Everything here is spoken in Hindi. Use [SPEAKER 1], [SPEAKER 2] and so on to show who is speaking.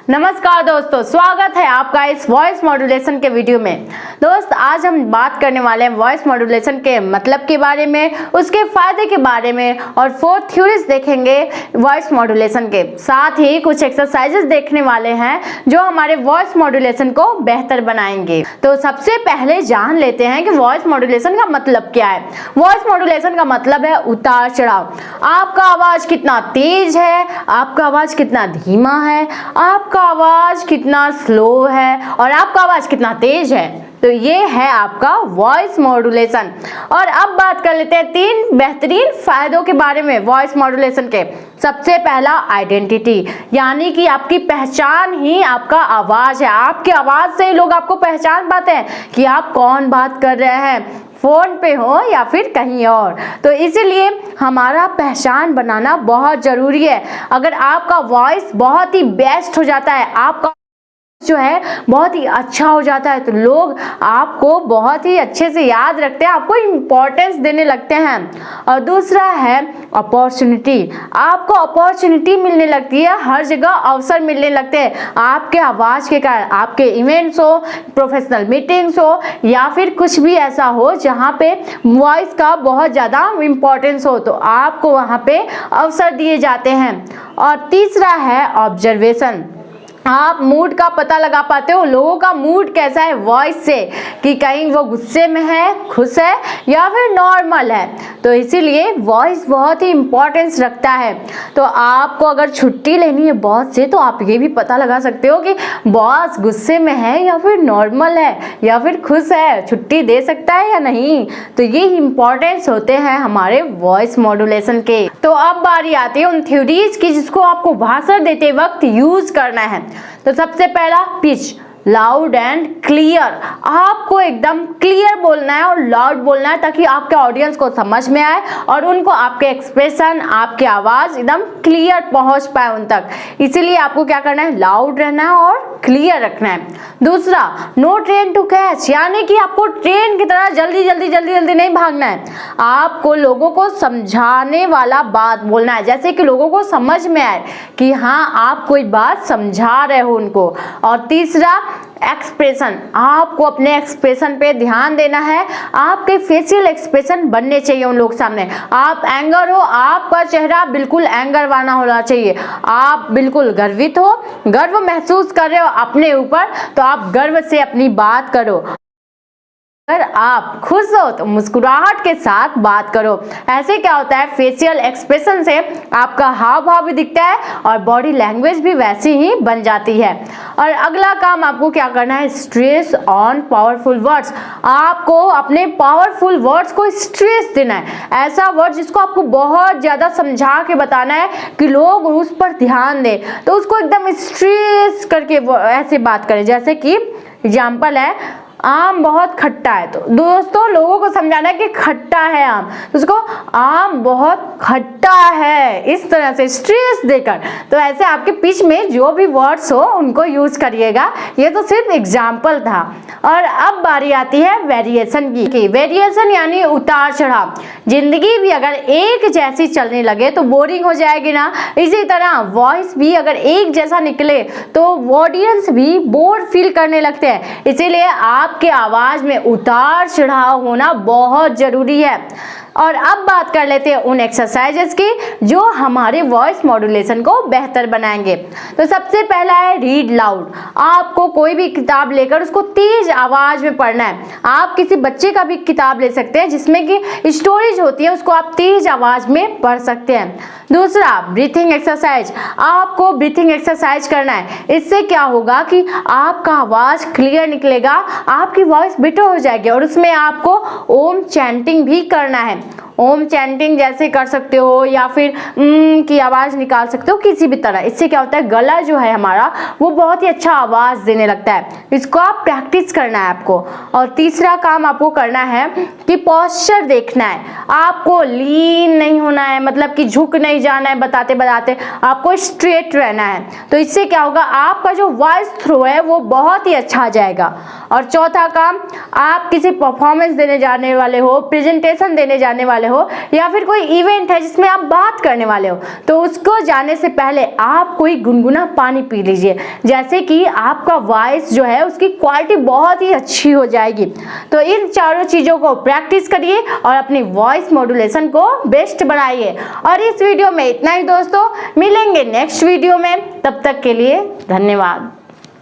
[SPEAKER 1] नमस्कार दोस्तों, स्वागत है आपका इस वॉइस मॉड्यूलेशन के वीडियो में। दोस्त, आज हम बात करने वाले हैं वॉइस मॉड्यूलेशन के मतलब के बारे में, उसके फायदे के बारे में और 4 थ्योरीज देखेंगे वॉइस मॉड्यूलेशन के। साथ ही कुछ एक्सरसाइजेस देखने वाले हैं जो हमारे वॉइस मॉड्यूलेशन को बेहतर बनाएंगे। तो सबसे पहले जान लेते हैं कि वॉइस मॉड्यूलेशन का मतलब क्या है। वॉइस मॉड्यूलेशन का मतलब है उतार चढ़ाव। आपका आवाज कितना तेज है, आपका आवाज कितना धीमा है, आपका आवाज कितना स्लो है और आपका आवाज कितना तेज है। तो ये है आपका वॉइस मॉड्यूलेशन। और अब बात कर लेते हैं 3 बेहतरीन फायदों के बारे में वॉइस मॉड्यूलेशन के। सबसे पहला आइडेंटिटी, यानी कि आपकी पहचान ही आपका आवाज है। आपके आवाज से ही लोग आपको पहचान पाते हैं कि आप कौन बात कर रहे हैं, फोन पे हो या फिर कहीं और। तो इसीलिए हमारा पहचान बनाना बहुत जरूरी है। अगर आपका वॉइस बहुत ही बेस्ट हो जाता है, आपका जो है बहुत ही अच्छा हो जाता है, तो लोग आपको बहुत ही अच्छे से याद रखते हैं, आपको इम्पोर्टेंस देने लगते हैं। और दूसरा है अपॉर्चुनिटी। आपको अपॉर्चुनिटी मिलने लगती है, हर जगह अवसर मिलने लगते हैं आपके आवाज़ के कारण। आपके इवेंट्स हो, प्रोफेशनल मीटिंग्स हो या फिर कुछ भी ऐसा हो जहाँ पे वॉइस का बहुत ज़्यादा इम्पोर्टेंस हो, तो आपको वहाँ पे अवसर दिए जाते हैं। और तीसरा है ऑब्जर्वेशन। आप मूड का पता लगा पाते हो, लोगों का मूड कैसा है वॉइस से, कि कहीं वो गुस्से में है, खुश है या फिर नॉर्मल है। तो इसीलिए वॉइस बहुत ही इम्पोर्टेंस रखता है। तो आपको अगर छुट्टी लेनी है बॉस से, तो आप ये भी पता लगा सकते हो कि बॉस गुस्से में है या फिर नॉर्मल है या फिर खुश है, छुट्टी दे सकता है या नहीं। तो ये इम्पोर्टेंस होते हैं हमारे वॉइस मॉड्यूलेशन के। तो अब बारी आती है उन थ्योरीज की जिसको आपको भाषण देते वक्त यूज करना है। तो सबसे पहला पिच, लाउड एंड क्लियर। आपको एकदम क्लियर बोलना है और लाउड बोलना है ताकि आपके ऑडियंस को समझ में आए और उनको आपके एक्सप्रेशन, आपकी आवाज एकदम क्लियर पहुंच पाए उन तक। इसीलिए आपको क्या करना है, लाउड रहना है और क्लियर रखना है। दूसरा, नो ट्रेन टू कैच, यानी कि आपको ट्रेन की तरह जल्दी नहीं भागना है। आपको लोगों को समझाने वाला बात बोलना है, जैसे कि लोगों को समझ में आए कि हाँ आप कोई बात समझा रहे हो उनको। और तीसरा एक्सप्रेशन, आपको अपने एक्सप्रेशन पे ध्यान देना है। आपके फेशियल एक्सप्रेशन बनने चाहिए उन लोग सामने। आप एंगर हो, आपका चेहरा बिल्कुल एंगर वाला होना चाहिए। आप बिल्कुल गर्वित हो, गर्व महसूस कर रहे हो अपने ऊपर, तो आप गर्व से अपनी बात करो। अगर आप खुश हो तो मुस्कुराहट के साथ बात करो। ऐसे क्या होता है, फेशियल एक्सप्रेशन से आपका हाव भाव भी दिखता है और बॉडी लैंग्वेज भी वैसी ही बन जाती है। और अगला काम आपको क्या करना है, स्ट्रेस ऑन पावरफुल वर्ड्स। आपको अपने पावरफुल वर्ड्स को स्ट्रेस देना है, ऐसा वर्ड जिसको आपको बहुत ज़्यादा समझा के बताना है कि लोग उस पर ध्यान दें। तो उसको एकदम स्ट्रेस करके ऐसे बात करें। जैसे कि एग्जाम्पल है, आम बहुत खट्टा है। तो दोस्तों लोगों को समझाना है कि खट्टा है आम, तो उसको आम बहुत खट्टा है, इस तरह से स्ट्रेस देकर। तो ऐसे आपके पिच में जो भी वर्ड्स हो उनको यूज करिएगा। ये तो सिर्फ एग्जाम्पल था। और अब बारी आती है वेरिएशन की। वेरिएशन यानी उतार चढ़ाव। जिंदगी भी अगर एक जैसी चलने लगे तो बोरिंग हो जाएगी ना, इसी तरह वॉइस भी अगर एक जैसा निकले तो ऑडियंस भी बोर फील करने लगते हैं। इसीलिए आपके आवाज में उतार चढ़ाव होना बहुत जरूरी है। और अब बात कर लेते हैं उन एक्सरसाइजेस की जो हमारे वॉइस मॉड्यूलेशन को बेहतर बनाएंगे। तो सबसे पहला है रीड लाउड। आपको कोई भी किताब लेकर उसको तेज आवाज में पढ़ना है। आप किसी बच्चे का भी किताब ले सकते हैं जिसमें कि स्टोरीज होती है, उसको आप तेज आवाज में पढ़ सकते हैं। दूसरा, ब्रीथिंग एक्सरसाइज। आपको ब्रीथिंग एक्सरसाइज करना है। इससे क्या होगा कि आपका आवाज क्लियर निकलेगा, आपकी वॉइस बेटर हो जाएगी। और उसमें आपको ओम चैंटिंग भी करना है। ओम चैंटिंग जैसे कर सकते हो या फिर की आवाज़ निकाल सकते हो किसी भी तरह। इससे क्या होता है, गला जो है हमारा वो बहुत ही अच्छा आवाज़ देने लगता है। इसको आप प्रैक्टिस करना है आपको। और तीसरा काम आपको करना है कि पोस्चर देखना है। आपको लीन नहीं होना है, मतलब कि झुक नहीं जाना है बताते बताते, आपको स्ट्रेट रहना है। तो इससे क्या होगा, आपका जो वॉइस थ्रो है वो बहुत ही अच्छा आ जाएगा। और चौथा काम, आप किसी परफॉर्मेंस देने जाने वाले हो, प्रेजेंटेशन देने जाने वाले वाले हो या फिर कोई इवेंट है जिसमें आप बात करने वाले हो, तो उसको जाने से पहले आप कोई गुनगुना पानी पी लीजिए, जैसे कि आपका वॉइस जो है उसकी क्वालिटी बहुत ही अच्छी हो जाएगी। तो इन चारों चीज़ों को प्रैक्टिस करिए और अपनी वॉइस मॉड्यूलेशन को बेस्ट बनाइए। और इस वीडियो में इतना ही दोस्तों, मिलेंगे नेक्स्ट वीडियो में, तब तक के लिए धन्यवाद।